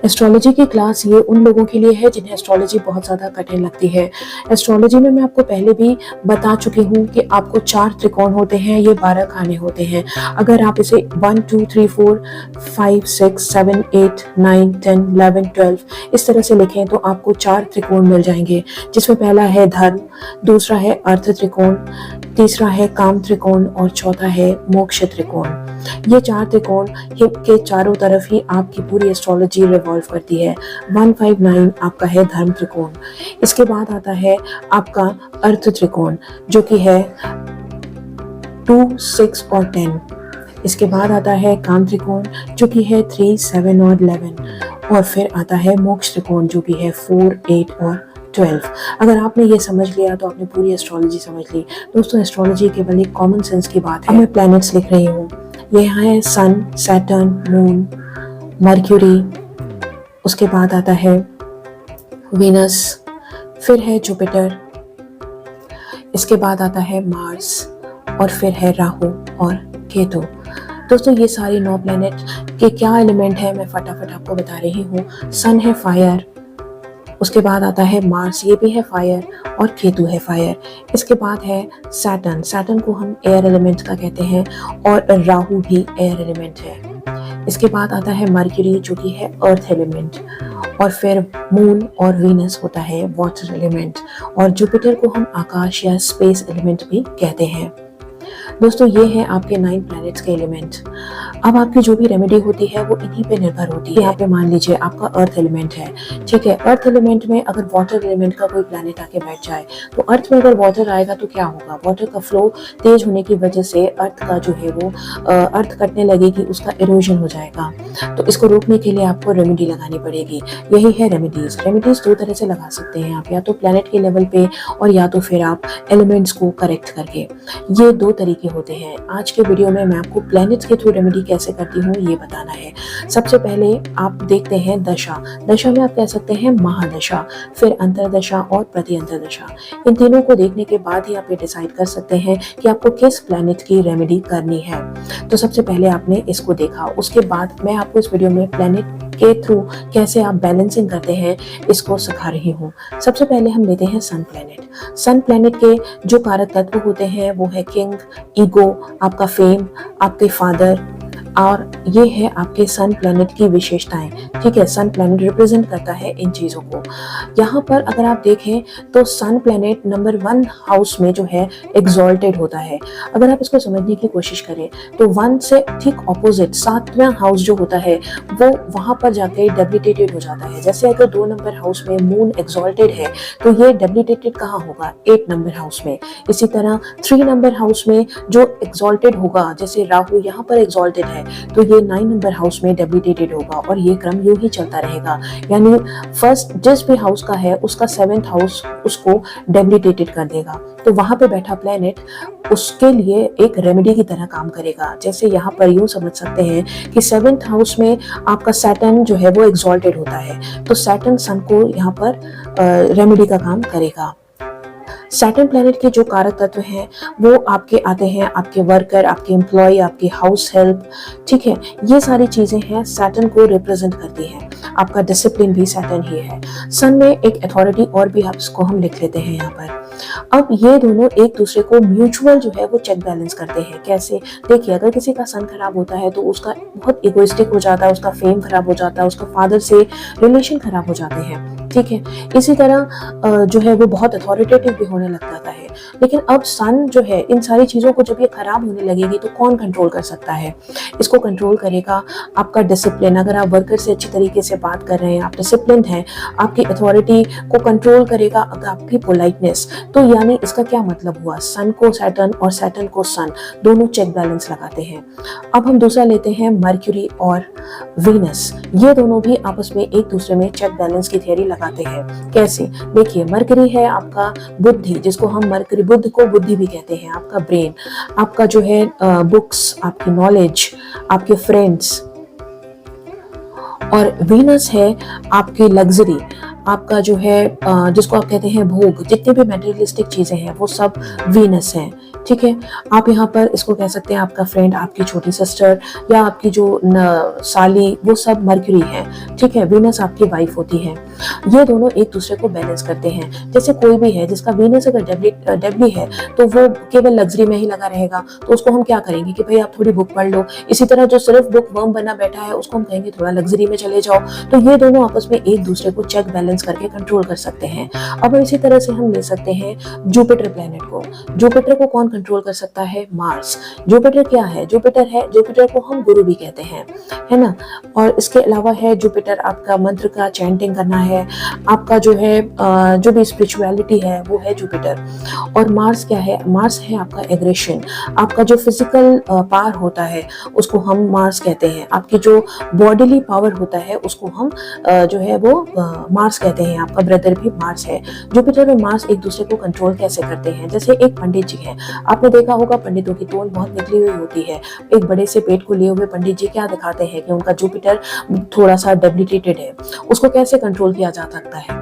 Astrology की class ये उन लोगों के लिए है जिन्हें एस्ट्रोलॉजी बहुत ज़्यादा कठिन लगती है। एस्ट्रोलॉजी में मैं आपको पहले भी बता चुकी हूँ कि आपको 4 त्रिकोण होते हैं, ये 12 खाने होते हैं। अगर आप इसे 1 2 3 4 5 6 7 8 9 10 11 12 इस तरह से लिखें तो आपको 4 त्रिकोण मिल जाएंगे, जिसमें पहला है धर्म, दूसरा है अर्थ त्रिकोण, तीसरा है काम त्रिकोण और चौथा है मोक्ष त्रिकोण। ये 4 त्रिकोण के चारों तरफ ही आपकी पूरी एस्ट्रोलॉजी रिवॉल्व करती है। 159 आपका है धर्म त्रिकोण। इसके बाद आता है आपका अर्थ त्रिकोण जो कि है 2 6 और 10। इसके बाद आता है काम त्रिकोण जो कि है 3 7 और 11 और फिर आता है मोक्ष त्रिकोण जो कि है 4 8 और 12। अगर आपने ये समझ लिया तो आपने पूरी एस्ट्रोलॉजी समझ ली। दोस्तों, एस्ट्रोलॉजी केवल एक कॉमन सेंस की बात है। अब मैं प्लैनेट्स लिख रही हूँ। ये यहाँ है सन, सैटर्न, मून, मर्क्यूरी, उसके बाद आता है वीनस, फिर है जुपिटर, इसके बाद आता है मार्स और फिर है राहु और केतु। दोस्तों, ये सारी 9 प्लैनेट के क्या एलिमेंट है मैं फटाफट आपको बता रही हूँ। सन है फायर, उसके बाद आता है मार्स, ये भी है फायर और केतु है फायर। इसके बाद है सैटर्न, सैटर्न को हम एयर एलिमेंट का कहते हैं और राहु भी एयर एलिमेंट है। इसके बाद आता है मर्क्यूरी जो कि है अर्थ एलिमेंट और फिर मून और वीनस होता है वाटर एलिमेंट और जुपिटर को हम आकाश या स्पेस एलिमेंट भी कहते हैं। दोस्तों, ये है आपके 9 प्लैनेट्स के एलिमेंट। अब आपकी जो भी रेमेडी होती है वो इन्हीं पे निर्भर होती है। यहाँ पे मान लीजिए आपका अर्थ एलिमेंट है, ठीक है। अर्थ एलिमेंट में अगर वाटर एलिमेंट का कोई प्लैनेट आके बैठ जाए तो अर्थ में अगर वाटर आएगा तो क्या होगा, वाटर का फ्लो तेज होने की वजह से अर्थ का जो है वो अर्थ कटने लगेगी, उसका इरोजन हो जाएगा। तो इसको रोकने के लिए आपको रेमेडी लगानी पड़ेगी। यही है रेमेडीज। रेमेडीज 2 तरह से लगा सकते हैं आप, या तो प्लैनेट के लेवल पे और या तो फिर आप एलिमेंट्स को करेक्ट करके। ये 2 तरीके होते हैं। आज के वीडियो में मैं आपको प्लैनेट्स के थ्रू रेमेडी कैसे करती हूँ ये बताना है। सबसे पहले आप देखते हैं दशा। दशा में आप कह सकते हैं महादशा, फिर अंतरदशा और प्रति अंतरदशा। इन तीनों को देखने के बाद ही आप ये डिसाइड कर सकते हैं कि आपको किस प्लैनेट की रेमेडी करनी है। तो सबसे पहले आपने इसको देखा, उसके बाद मैं आपको इस वीडियो में प्लैनेट के थ्रू कैसे आप बैलेंसिंग करते हैं इसको सिखा रही हूँ। सबसे पहले हम लेते हैं सन प्लैनेट। सन प्लैनेट के जो कारक तत्व होते हैं वो है किंग, ईगो, आपका फेम, आपके फादर, और ये है आपके सन प्लैनेट की विशेषताएं। ठीक है, सन प्लैनेट रिप्रेजेंट करता है इन चीजों को। यहाँ पर अगर आप देखें तो सन प्लैनेट नंबर 1 हाउस में जो है एग्जॉल्टेड होता है। अगर आप इसको समझने की कोशिश करें तो 1 से ठीक ऑपोजिट 7वां हाउस जो होता है वो वहां पर जाके डेबिलिटेटेड हो जाता है। जैसे अगर 2 नंबर हाउस में मून एग्जॉल्टेड है तो ये डेबिलिटेटेड कहाँ होगा, 8 नंबर हाउस में। इसी तरह 3 नंबर हाउस में जो एग्जॉल्टेड होगा, जैसे राहु यहाँ पर एग्जॉल्टेड है तो ये 9 नंबर हाउस में डेबिलिटेटेड होगा और ये क्रम यूं ही चलता रहेगा। यानी फर्स्ट जिस भी हाउस का है उसका 7th हाउस उसको डेबिलिटेटेड कर देगा। तो वहां पे बैठा प्लैनेट उसके लिए एक रेमेडी की तरह काम करेगा। जैसे यहाँ पर यूं समझ सकते हैं कि 7th हाउस में आपका सैटर्न जो है वो एग्जॉल्टेड होता है, तो सैटर्न सन को यहाँ पर रेमेडी का काम करेगा। सैटर्न प्लैनेट के जो कारक तत्व हैं वो आपके आते हैं आपके वर्कर, आपके एम्प्लॉय, आपकी हाउस हेल्प। ठीक है, ये सारी चीजें हैं सैटर्न को रिप्रेजेंट करती हैं। आपका डिसिप्लिन भी सैटर्न ही है। सन में एक अथॉरिटी और भी आप इसको हम लिख लेते हैं यहाँ पर। अब ये दोनों एक दूसरे को म्यूचुअल जो है वो चेक बैलेंस करते हैं। कैसे, देखिए, अगर किसी का सन खराब होता है तो उसका बहुत इगोइस्टिक हो जाता है, उसका फेम खराब हो जाता है, उसका फादर से रिलेशन खराब हो जाते हैं। ठीक है, इसी तरह जो है वो बहुत अथॉरिटेटिव भी होने लग जाता है। लेकिन अब सन जो है इन सारी चीजों को जब ये खराब होने लगेगी तो कौन कंट्रोल कर सकता है, इसको कंट्रोल करेगा आपका डिसिप्लिन। अगर आप वर्कर से अच्छी तरीके से बात कर रहे हैं, आप डिसिप्लिन हैं, आपकी अथॉरिटी को कंट्रोल करेगा आपकी पोलाइटनेस। तो यानी इसका क्या मतलब हुआ, सन को सैटर्न और सैटर्न को सन दोनों चेक बैलेंस लगाते हैं। अब हम दूसरा लेते हैं मर्क्यूरी और वीनस। ये दोनों भी आपस में एक दूसरे में चेक बैलेंस की थियरी लगाते हैं। कैसे, देखिए, मर्क्यूरी है आपका बुद्धि, जिसको हम मर्क्यूरी, बुद्ध को बुद्धि भी कहते हैं, आपका ब्रेन, आपका जो है बुक्स, आपकी नॉलेज, आपके फ्रेंड्स। और वीनस है आपकी लग्जरी, आपका जो है जिसको आप कहते हैं भोग, जितनी भी मटेरियलिस्टिक चीजें हैं वो सब वीनस हैं। ठीक है। आप यहाँ पर इसको कह सकते हैं आपका फ्रेंड, आपकी छोटी सिस्टर या आपकी जो साली, वो सब मरकरी है, ठीक है। वीनस आपकी वाइफ होती है। ये दोनों एक दूसरे को बैलेंस करते हैं। जैसे कोई भी है जिसका वीनस अगर डेबली है तो वो केवल लग्जरी में ही लगा रहेगा, तो उसको हम क्या करेंगे कि भाई आप थोड़ी बुक पढ़ लो। इसी तरह जो सिर्फ बुक वर्म बना बैठा है उसको हम कहेंगे थोड़ा लग्जरी में चले जाओ। तो ये दोनों आपस में एक दूसरे को चेक बैलेंस करके कंट्रोल कर सकते हैं। अब इसी तरह से हम ले सकते हैं जुपिटर प्लैनेट को। जुपिटर को कौन कंट्रोल कर सकता है? मार्स। जुपिटर क्या है? जुपिटर को हम गुरु भी कहते हैं, है ना। और इसके अलावा है जुपिटर आपका मंत्र का चैंटिंग करना है, आपका जो है जो भी स्पिरिचुअलिटी है वो है जुपिटर। और मार्स क्या है? मार्स है आपका एग्रेशन, आपका जो फिजिकल पावर होता है उसको हम मार्स कहते हैं। आपकी जो बॉडीली पावर होता है उसको हम जो है वो मार्स कहते हैं। आपका ब्रदर भी मार्स है। जुपिटर और मार्स एक दूसरे को कंट्रोल कैसे करते हैं? जैसे एक पंडित जी है, आपने देखा होगा पंडितों की तोड़ बहुत निकली हुई होती है। एक बड़े से पेट को लिए हुए पंडित जी क्या दिखाते हैं कि उनका जुपिटर थोड़ा सा डेबिलिटेटेड है। उसको कैसे कंट्रोल किया जा सकता है?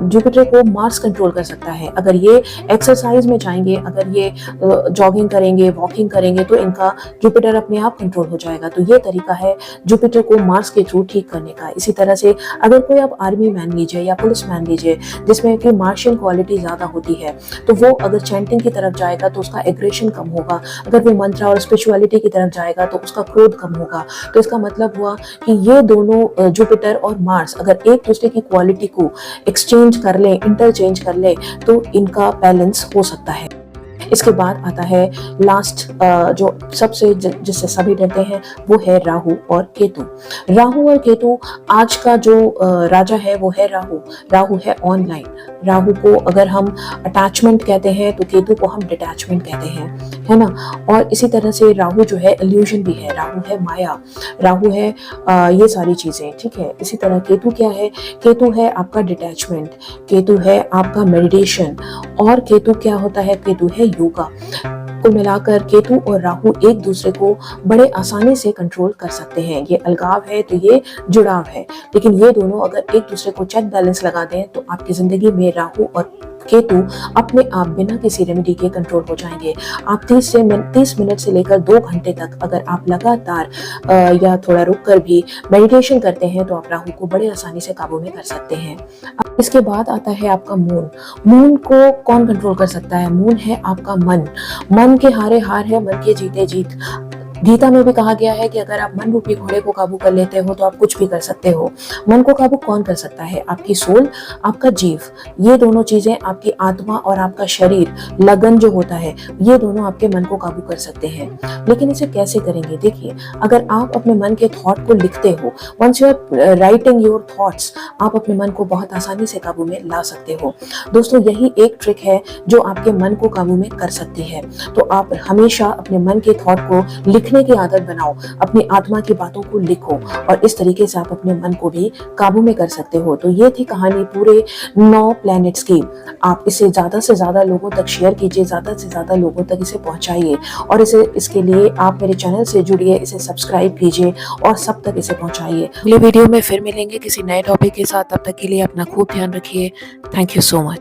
जुपिटर को मार्स कंट्रोल कर सकता है। अगर ये एक्सरसाइज में जाएंगे, अगर ये जॉगिंग करेंगे, वॉकिंग करेंगे, तो इनका जुपिटर अपने आप कंट्रोल हो जाएगा। तो ये तरीका है जुपिटर को मार्स के थ्रू ठीक करने का। इसी तरह से अगर कोई आप आर्मी मैन लीजिए या पुलिस मैन लीजिए जिसमें कि मार्शियल क्वालिटी ज्यादा होती है, तो वो अगर चैंटिंग की तरफ जाएगा तो उसका एग्रेशन कम होगा। अगर वो मंत्र और स्पिरिचुअलिटी की तरफ जाएगा तो उसका क्रोध कम होगा। तो इसका मतलब हुआ कि ये दोनों जुपिटर और मार्स अगर एक दूसरे की क्वालिटी को एक्सचेंज कर ले, इंटरचेंज कर ले, तो इनका बैलेंस हो सकता है। इसके बाद आता है लास्ट जो सबसे जिससे सभी डरते हैं वो है राहु और केतु। राहु और केतु, आज का जो राजा है वो है राहु। राहु है ऑनलाइन। राहु को अगर हम अटैचमेंट कहते हैं तो केतु को हम डिटैचमेंट कहते हैं, है ना। और इसी तरह से राहु जो है इल्यूजन भी है, राहु है माया, राहु है ये सारी चीजें, ठीक है। इसी तरह केतु क्या है? केतु है आपका डिटैचमेंट, केतु है आपका मेडिटेशन, और केतु क्या होता है? केतु है योगा। कुल मिलाकर केतु और राहु एक दूसरे को बड़े आसानी से कंट्रोल कर सकते हैं। ये अलगाव है तो ये जुड़ाव है, लेकिन ये दोनों अगर एक दूसरे को चेक बैलेंस लगा दें तो आपकी जिंदगी में राहु और केतु अपने आप बिना किसी रेमेडी के कंट्रोल हो जाएंगे। आप 30 मिनट से लेकर 2 घंटे तक अगर आप लगातार या थोड़ा रुक कर भी मेडिटेशन करते हैं तो आप राहु को बड़े आसानी से काबू में कर सकते हैं। इसके बाद आता है आपका मून। मून को कौन कंट्रोल कर सकता है? मून है आपका मन। मन के हारे हार है, मन के जीते जीत। गीता में भी कहा गया है कि अगर आप मन रूपी घोड़े को काबू कर लेते हो तो आप कुछ भी कर सकते हो। मन को काबू कौन कर सकता है? आपकी सोल, आपका जीव। ये दोनों चीजें, आपकी आत्मा और आपका शरीर, लगन जो होता है, ये दोनों आपके मन को काबू कर सकते हैं। लेकिन इसे कैसे करेंगे? देखिए, अगर आप अपने मन के थॉट को लिखते हो, once you are writing your thoughts, आप अपने मन को बहुत आसानी से काबू में ला सकते हो। दोस्तों, यही एक ट्रिक है जो आपके मन को काबू में कर सकती है। तो आप हमेशा अपने मन के थॉट को लिखने की आदत बनाओ, अपनी आत्मा की बातों को लिखो, और इस तरीके से आप अपने मन को भी काबू में कर सकते हो। तो ये थी कहानी पूरे 9 प्लैनेट्स की। आप इसे ज्यादा से ज्यादा लोगों तक शेयर कीजिए, ज्यादा से ज्यादा लोगों तक इसे पहुंचाइए, और इसके लिए आप मेरे चैनल से जुड़िए, इसे सब्सक्राइब कीजिए और सब तक इसे पहुंचाइए। अगले वीडियो में फिर मिलेंगे किसी नए टॉपिक के साथ। तब तक के लिए अपना खूब ध्यान रखिए। Thank you so much.